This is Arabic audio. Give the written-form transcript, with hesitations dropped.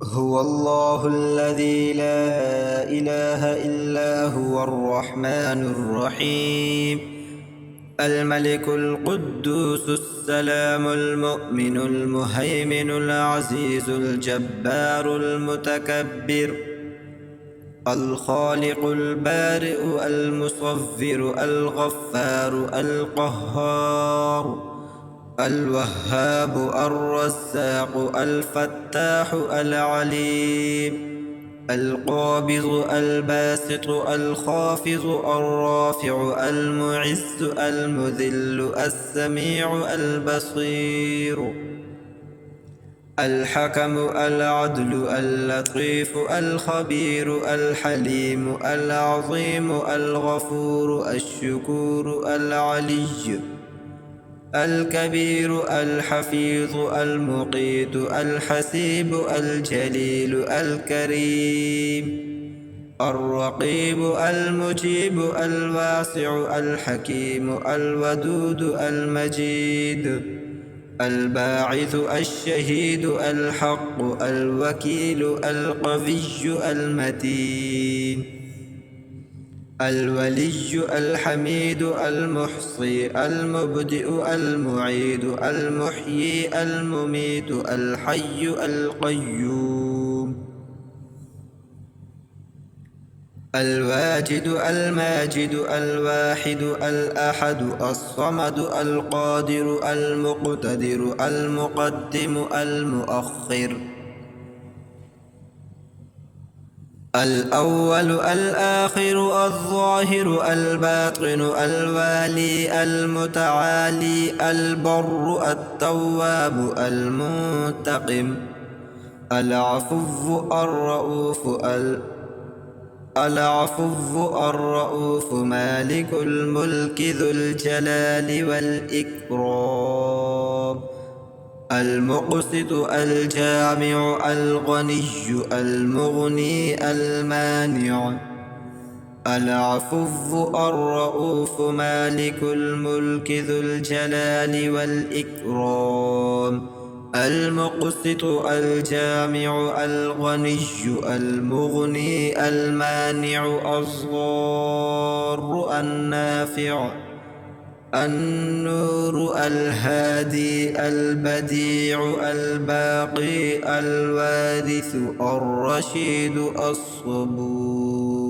هو الله الذي لا إله إلا هو الرحمن الرحيم الملك القدوس السلام المؤمن المهيمن العزيز الجبار المتكبر الخالق البارئ المصور الغفار القهار الوهاب الرزاق الفتاح العليم القابض الباسط الخافض الرافع المعز المذل السميع البصير الحكم العدل اللطيف الخبير الحليم العظيم الغفور الشكور العلي الكبير الحفيظ المقيت الحسيب الجليل الكريم الرقيب المجيب الواسع الحكيم الودود المجيد الباعث الشهيد الحق الوكيل القوي المتين الولي الحميد المحصي المبدئ المعيد المحيي المميت الحي القيوم الواجد الماجد الواحد الأحد الصمد القادر المقتدر المقدم المؤخر الأول الآخر الظاهر الباطن الوالي المتعالي البر التواب المنتقم العفو الرؤوف مالك الملك ذو الجلال والإكرام المقسط الجامع الغني المغني المانع العفو الرؤوف مالك الملك ذو الجلال والإكرام المقسط الجامع الغني المغني المانع الضار النافع النور الهادي البديع الباقي الوارث الرشيد الصبور